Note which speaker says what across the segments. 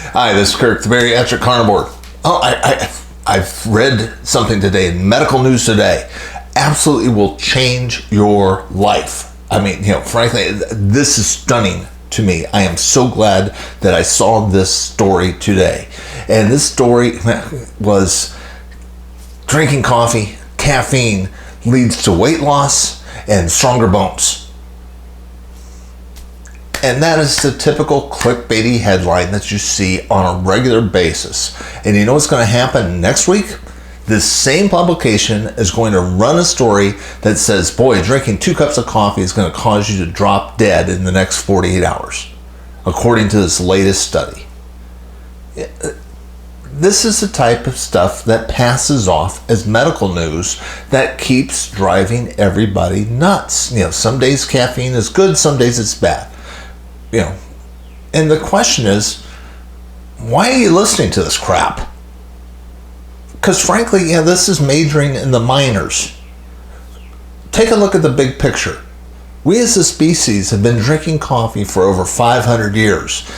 Speaker 1: Hi, this is Kirk, the bariatric carnivore. I've read something today in Medical News Today. Absolutely will change your life. I mean, frankly, this is stunning to me. I am so glad that I saw this story today. And this story was drinking coffee, caffeine leads to weight loss and stronger bones. And that is the typical clickbaity headline that you see on a regular basis. And you know what's going to happen next week? This same publication is going to run a story that says, boy, drinking 2 cups of coffee is going to cause you to drop dead in the next 48 hours, according to this latest study. This is the type of stuff that passes off as medical news that keeps driving everybody nuts. Some days caffeine is good, some days it's bad. And the question is, why are you listening to this crap? Because frankly, this is majoring in the minors. Take a look at the big picture. We as a species have been drinking coffee for over 500 years.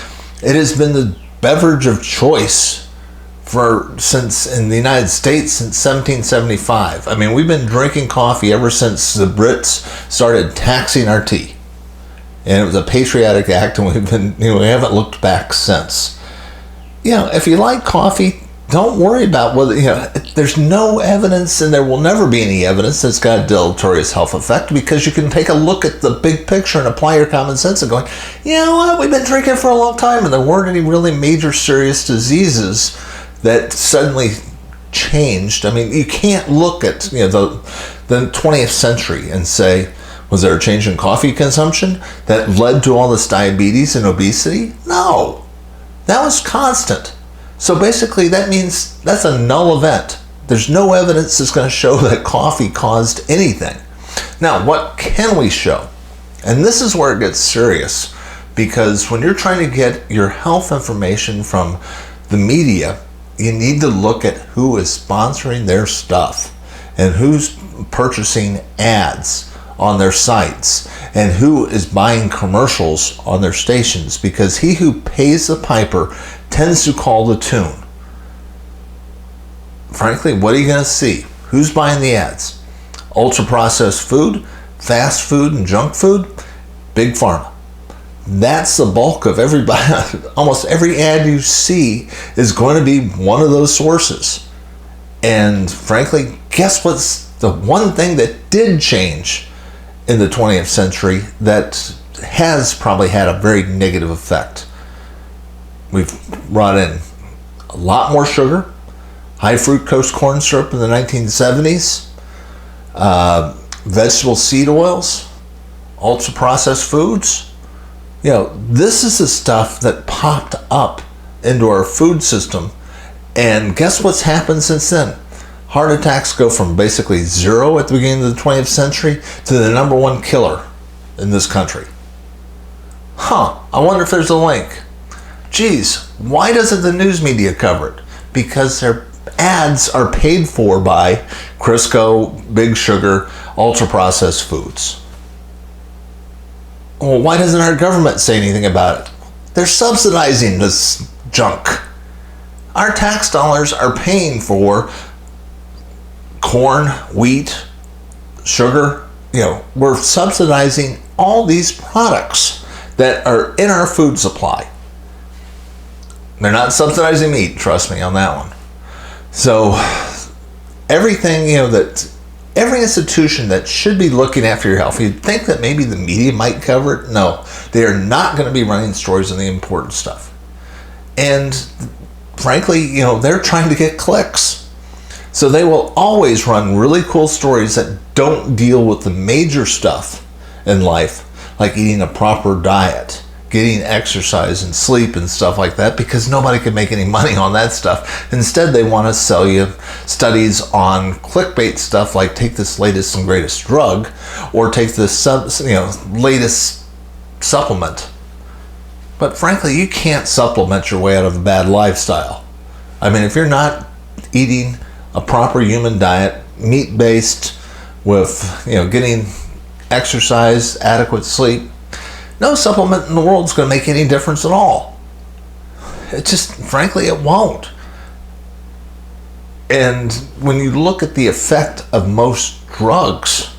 Speaker 1: It has been the beverage of choice since in the United States since 1775. I mean, we've been drinking coffee ever since the Brits started taxing our tea. And it was a patriotic act, and we haven't looked back since. If you like coffee, don't worry about whether, there's no evidence, and there will never be any evidence that's got a deleterious health effect, because you can take a look at the big picture and apply your common sense and going, you know what, we've been drinking for a long time, and there weren't any really major serious diseases that suddenly changed. I mean, you can't look at, the 20th century and say, was there a change in coffee consumption that led to all this diabetes and obesity? No, that was constant. So basically that means that's a null event. There's no evidence that's going to show that coffee caused anything. Now, what can we show? And this is where it gets serious, because when you're trying to get your health information from the media, you need to look at who is sponsoring their stuff and who's purchasing ads on their sites and who is buying commercials on their stations, because he who pays the piper tends to call the tune. Frankly, what are you going to see? Who's buying the ads? Ultra processed food, fast food and junk food, big pharma. That's the bulk of everybody. Almost every ad you see is going to be one of those sources. And frankly, guess what's the one thing that did change in the 20th century that has probably had a very negative effect? We've brought in a lot more sugar, high fructose corn syrup in the 1970s, vegetable seed oils, ultra processed foods. This is the stuff that popped up into our food system. And guess what's happened since then? Heart attacks go from basically 0 at the beginning of the 20th century to the #1 killer in this country. I wonder if there's a link. Geez, why doesn't the news media cover it? Because their ads are paid for by Crisco, Big Sugar, ultra-processed foods. Well, why doesn't our government say anything about it? They're subsidizing this junk. Our tax dollars are paying for corn, wheat, sugar. We're subsidizing all these products that are in our food supply. They're not subsidizing meat, trust me on that one. So everything, that every institution that should be looking after your health, you'd think that maybe the media might cover it. No, they are not going to be running stories on the important stuff. And frankly, they're trying to get clicks. So they will always run really cool stories that don't deal with the major stuff in life, like eating a proper diet, getting exercise and sleep and stuff like that, because nobody can make any money on that stuff. Instead, they want to sell you studies on clickbait stuff like take this latest and greatest drug, or take this latest supplement. But frankly, you can't supplement your way out of a bad lifestyle. I mean, if you're not eating a proper human diet, meat-based, with getting exercise, adequate sleep, no supplement in the world is going to make any difference at all. It just, frankly, it won't. And when you look at the effect of most drugs,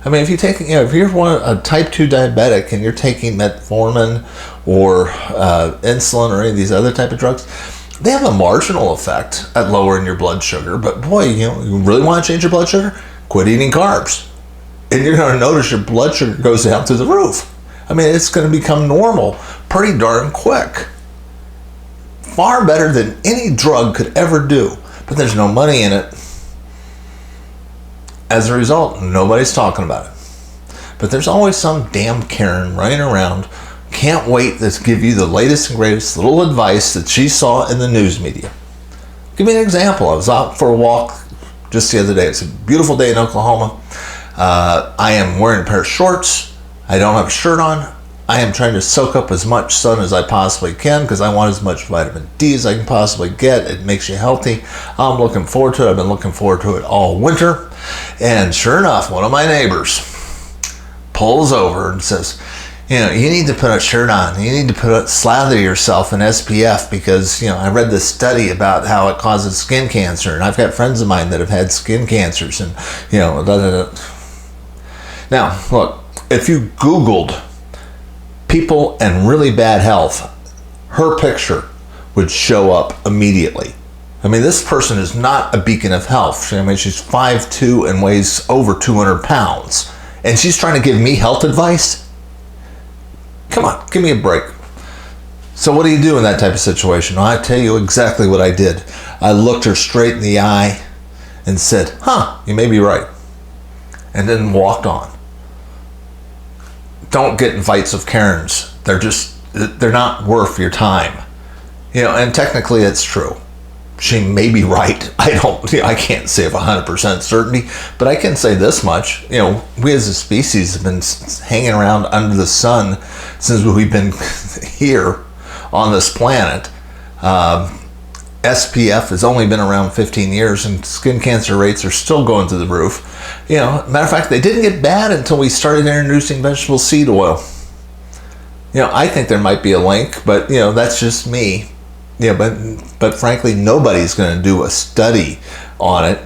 Speaker 1: I mean, if you take, if you're a type 2 diabetic and you're taking metformin or insulin or any of these other type of drugs, they have a marginal effect at lowering your blood sugar. But boy, you really want to change your blood sugar? Quit eating carbs. And you're going to notice your blood sugar goes down through the roof. I mean, it's going to become normal pretty darn quick. Far better than any drug could ever do. But there's no money in it. As a result, nobody's talking about it. But there's always some damn Karen running around, can't wait to give you the latest and greatest little advice that she saw in the news media. Give me an example. I was out for a walk just the other day. It's a beautiful day in Oklahoma. I am wearing a pair of shorts. I don't have a shirt on. I am trying to soak up as much sun as I possibly can because I want as much vitamin D as I can possibly get. It makes you healthy. I'm looking forward to it. I've been looking forward to it all winter. And sure enough, one of my neighbors pulls over and says, you need to put a shirt on. You need to slather yourself in SPF because, I read this study about how it causes skin cancer. And I've got friends of mine that have had skin cancers and, Now, look, if you Googled people in really bad health, her picture would show up immediately. I mean, this person is not a beacon of health. I mean, she's 5'2" and weighs over 200 pounds. And she's trying to give me health advice? Come on, give me a break. So what do you do in that type of situation? Well, I tell you exactly what I did. I looked her straight in the eye and said, you may be right. And then walked on. Don't get in fights of Karens. They're not worth your time. And technically it's true. She may be right. I can't say with 100% certainty, but I can say this much. We as a species have been hanging around under the sun since we've been here on this planet. SPF has only been around 15 years and skin cancer rates are still going through the roof. Matter of fact, they didn't get bad until we started introducing vegetable seed oil. I think there might be a link, but that's just me. But frankly, nobody's going to do a study on it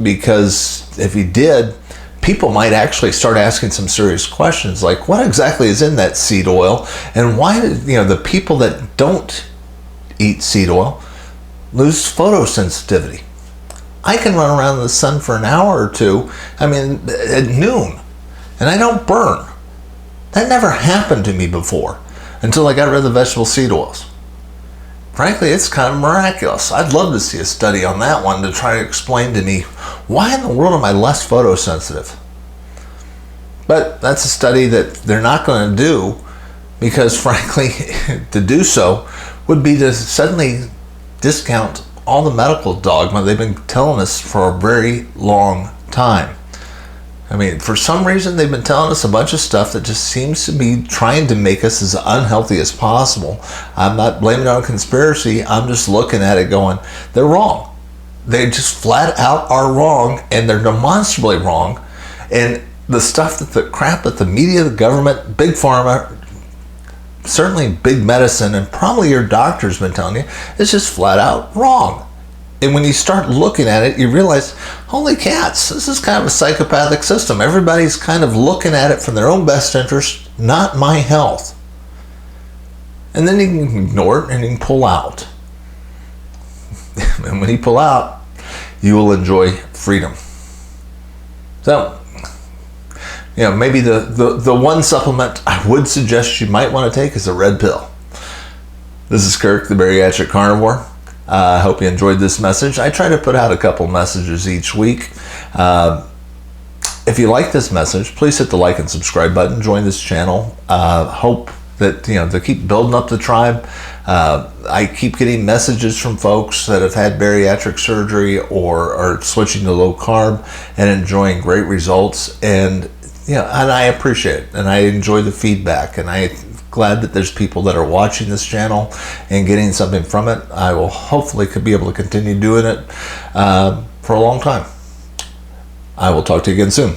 Speaker 1: because if you did, people might actually start asking some serious questions like, what exactly is in that seed oil? And why did, the people that don't eat seed oil lose photosensitivity? I can run around in the sun for an hour or two, at noon, and I don't burn. That never happened to me before until I got rid of the vegetable seed oils. Frankly, it's kind of miraculous. I'd love to see a study on that one to try to explain to me why in the world am I less photosensitive? But that's a study that they're not going to do because, frankly, to do so would be to suddenly discount all the medical dogma they've been telling us for a very long time. For some reason, they've been telling us a bunch of stuff that just seems to be trying to make us as unhealthy as possible. I'm not blaming it on conspiracy. I'm just looking at it going, they're wrong. They just flat out are wrong, and they're demonstrably wrong. And the crap that the media, the government, big pharma, certainly big medicine, and probably your doctor's been telling you, is just flat out wrong. And when you start looking at it, you realize, holy cats, this is kind of a psychopathic system. Everybody's kind of looking at it from their own best interest, not my health. And then you can ignore it and you can pull out. And when you pull out, you will enjoy freedom. So, maybe the one supplement I would suggest you might want to take is a red pill. This is Kirk, the Bariatric Carnivore. I hope you enjoyed this message. I try to put out a couple messages each week. If you like this message, please hit the like and subscribe button. Join this channel. Hope that, to keep building up the tribe. I keep getting messages from folks that have had bariatric surgery or are switching to low carb and enjoying great results. And, and I appreciate it. And I enjoy the feedback. And I'm glad that there's people that are watching this channel and getting something from it. I will hopefully be able to continue doing it for a long time. I will talk to you again soon.